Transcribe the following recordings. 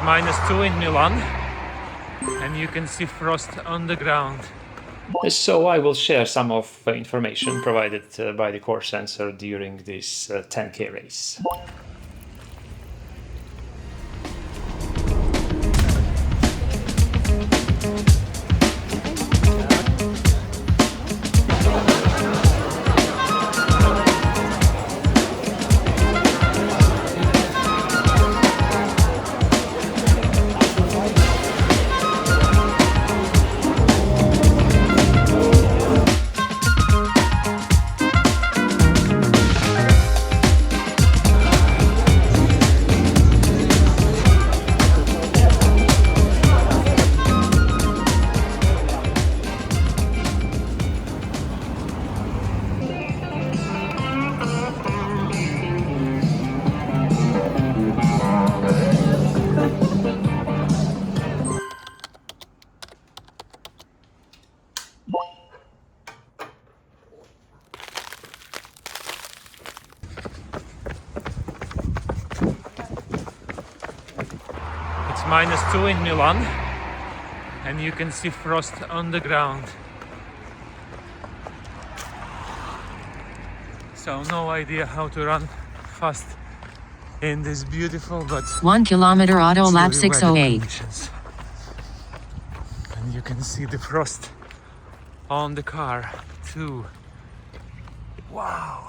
-2 in Milan, and you can see frost on the ground. So I will share some of information provided by the core sensor during this 10K race. It's -2 in Milan, and you can see frost on the ground. So no idea how to run fast in this beautiful but 1 kilometer auto lap chilly weather 608. conditions. And you can see the frost on the car too. Wow.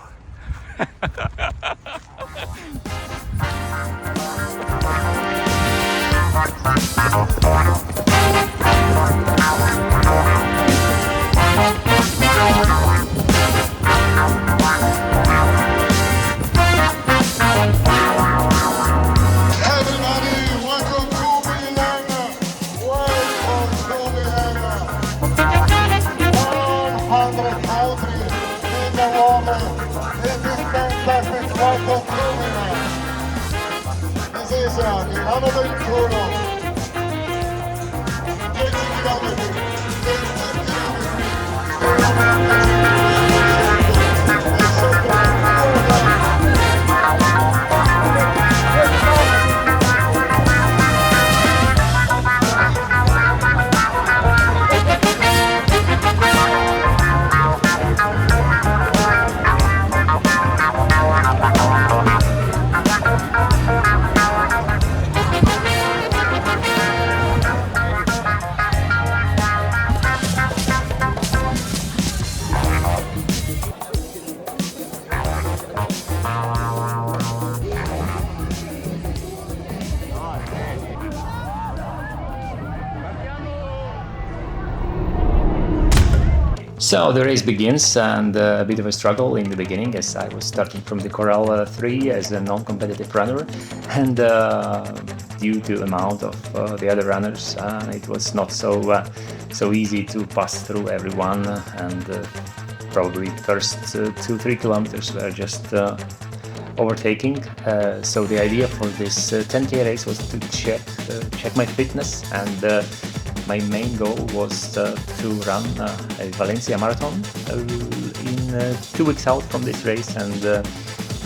So the race begins, and a bit of a struggle in the beginning, as I was starting from the Corral 3 as a non-competitive runner, and due to the amount of the other runners, it was not so easy to pass through everyone, and probably first 2-3 kilometers were just overtaking. So the idea for this 10K race was to check my fitness, and my main goal was to run a Valencia marathon in 2 weeks out from this race, and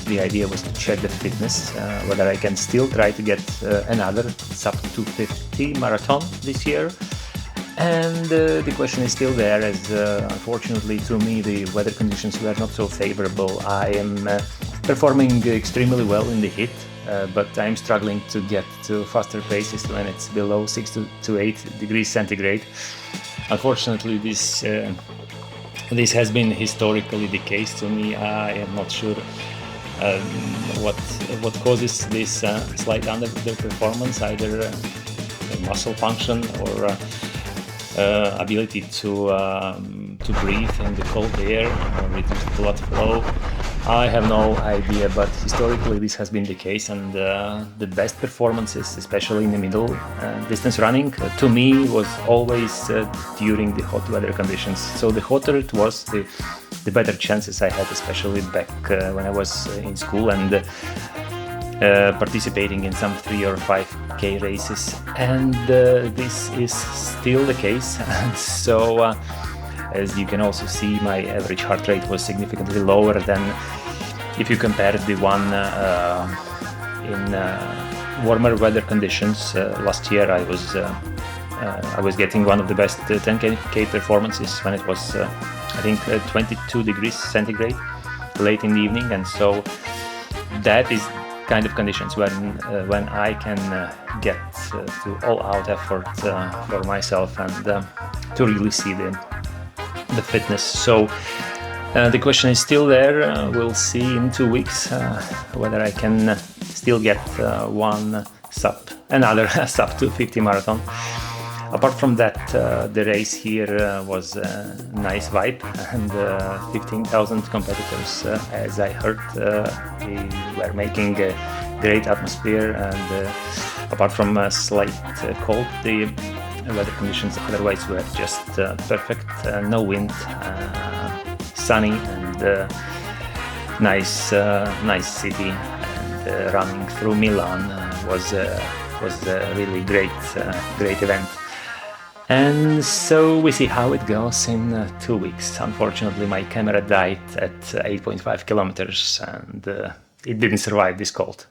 the idea was to check the fitness, whether I can still try to get another sub 250 marathon this year. And the question is still there, as unfortunately to me the weather conditions were not so favorable. I am performing extremely well in the heat, but I'm struggling to get to faster paces when it's below 6 to 8 degrees centigrade. Unfortunately, this has been historically the case to me. I am not sure what causes this slight underperformance, either muscle function or ability to breathe in the cold air or reduce blood flow. I have no idea, but historically this has been the case, and the best performances, especially in the middle distance running, to me was always during the hot weather conditions. So the hotter it was, the better chances I had, especially back when I was in school and participating in some 3 or 5K races, and this is still the case. So as you can also see, my average heart rate was significantly lower than if you compare the one warmer weather conditions. Last year I was getting one of the best 10K performances when it was I think 22 degrees centigrade late in the evening, and so that is kind of conditions when I can get to all-out effort for myself and to really see the fitness. So the question is still there. We'll see in 2 weeks whether I can still get another sub 250 marathon. Apart from that, the race here was a nice vibe, and 15,000 competitors, as I heard, we were making a great atmosphere, and apart from a slight cold, the weather conditions otherwise were just perfect. No wind, sunny, and nice city, and running through Milan was a really great event. And so we see how it goes in 2 weeks. Unfortunately, my camera died at 8.5 kilometers, and it didn't survive this cold.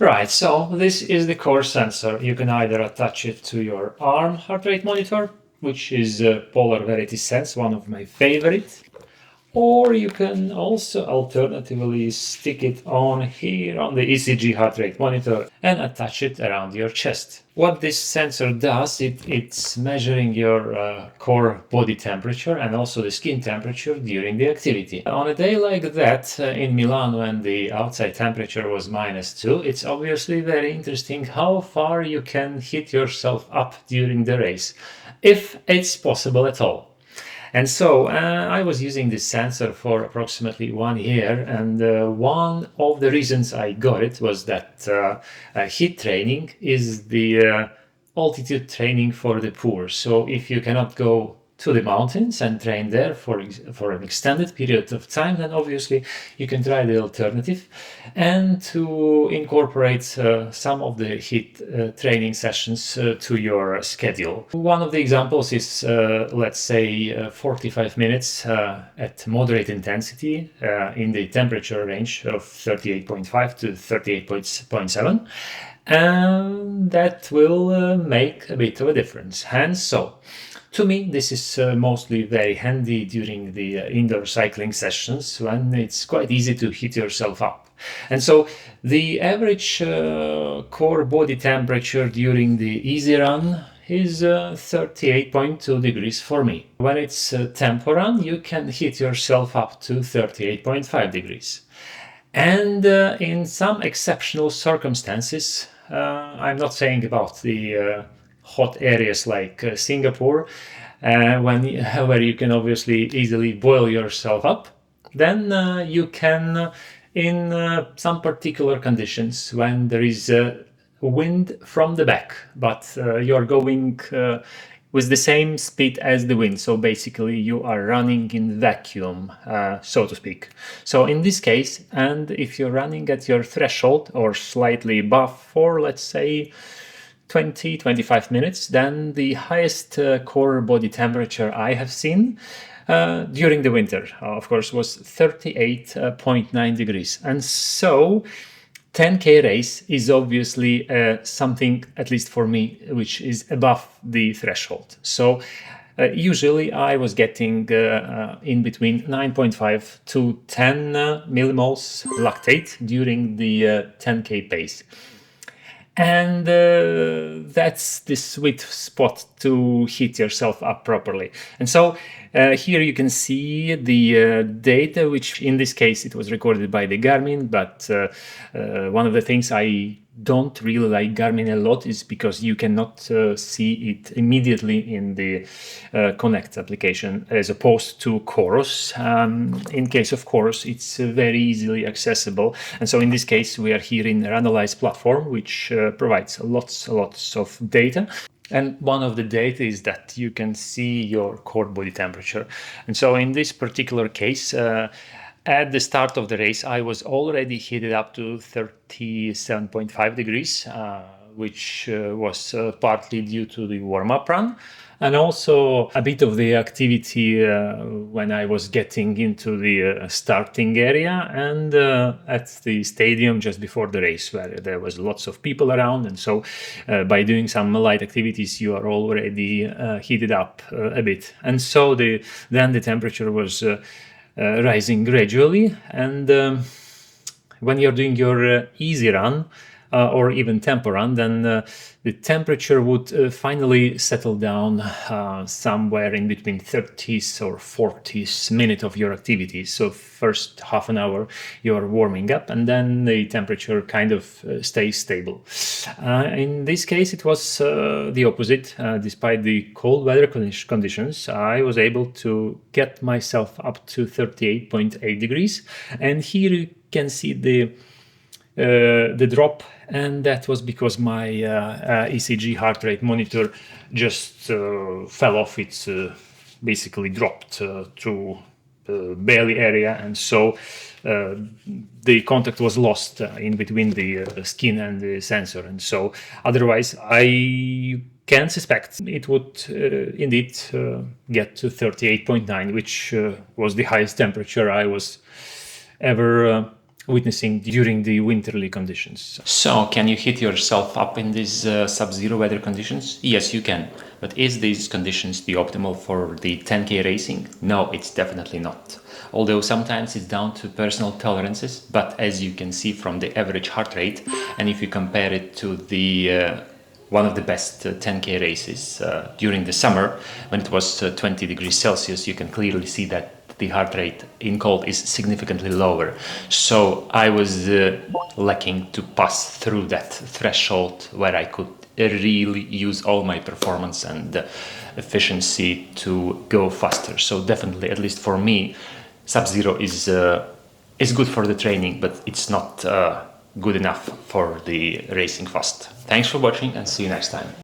Right, so this is the core sensor. You can either attach it to your arm heart rate monitor, which is Polar Verity Sense, one of my favorites, or you can also alternatively stick it on here on the ECG heart rate monitor and attach it around your chest. What this sensor does, it's measuring your core body temperature and also the skin temperature during the activity. On a day like that, in Milan, when the outside temperature was -2, it's obviously very interesting how far you can heat yourself up during the race, if it's possible at all. And so I was using this sensor for approximately 1 year, and one of the reasons I got it was that heat training is the altitude training for the poor. So if you cannot go to the mountains and train there for an extended period of time, then obviously you can try the alternative and to incorporate some of the heat training sessions to your schedule. One of the examples is, let's say, 45 minutes at moderate intensity in the temperature range of 38.5 to 38.7, and that will make a bit of a difference. And so to me, this is mostly very handy during the indoor cycling sessions, when it's quite easy to heat yourself up. And so the average core body temperature during the easy run is 38.2 degrees for me. When it's tempo run, you can heat yourself up to 38.5 degrees. And in some exceptional circumstances, I'm not saying about the hot areas like Singapore, where you can obviously easily boil yourself up, then you can, in some particular conditions, when there is wind from the back, but you're going with the same speed as the wind. So basically you are running in vacuum, so to speak. So in this case, and if you're running at your threshold or slightly above for, let's say, 20-25 minutes, then the highest core body temperature I have seen during the winter, of course, was 38.9 degrees. And so 10K race is obviously something, at least for me, which is above the threshold. So usually I was getting in between 9.5 to 10 millimoles lactate during the 10K pace. And that's the sweet spot to heat yourself up properly. And so here you can see the data, which in this case it was recorded by the Garmin, but one of the things I don't really like Garmin a lot is because you cannot see it immediately in the Connect application as opposed to Chorus. In case of Chorus, it's very easily accessible. And so in this case, we are here in Analyze platform, which provides lots of data. And one of the data is that you can see your core body temperature. And so in this particular case, at the start of the race, I was already heated up to 37.5 degrees, which was partly due to the warm-up run, and also a bit of the activity when I was getting into the starting area and at the stadium just before the race, where there was lots of people around. And so by doing some light activities, you are already heated up a bit. And so then the temperature was rising gradually. And when you're doing your easy run, or even tempo run, then the temperature would finally settle down somewhere in between 30s or 40s minute of your activity. So first half an hour you're warming up, and then the temperature kind of stays stable. In this case, it was the opposite. Despite the cold weather conditions, I was able to get myself up to 38.8 degrees. And here you can see the drop, and that was because my ECG heart rate monitor just fell off. It's basically dropped to belly area, and so the contact was lost in between the skin and the sensor. And so otherwise I can suspect it would indeed get to 38.9, which was the highest temperature I was ever witnessing during the winterly conditions. So, can you heat yourself up in these sub-zero weather conditions? Yes, you can. But is these conditions the optimal for the 10K racing? No, it's definitely not. Although sometimes it's down to personal tolerances, but as you can see from the average heart rate, and if you compare it to the one of the best 10K races during the summer, when it was 20 degrees Celsius, you can clearly see that the heart rate in cold is significantly lower. So I was lacking to pass through that threshold where I could really use all my performance and efficiency to go faster. So definitely, at least for me, Sub-Zero is good for the training, but it's not good enough for the racing fast. Thanks for watching, and see you next time.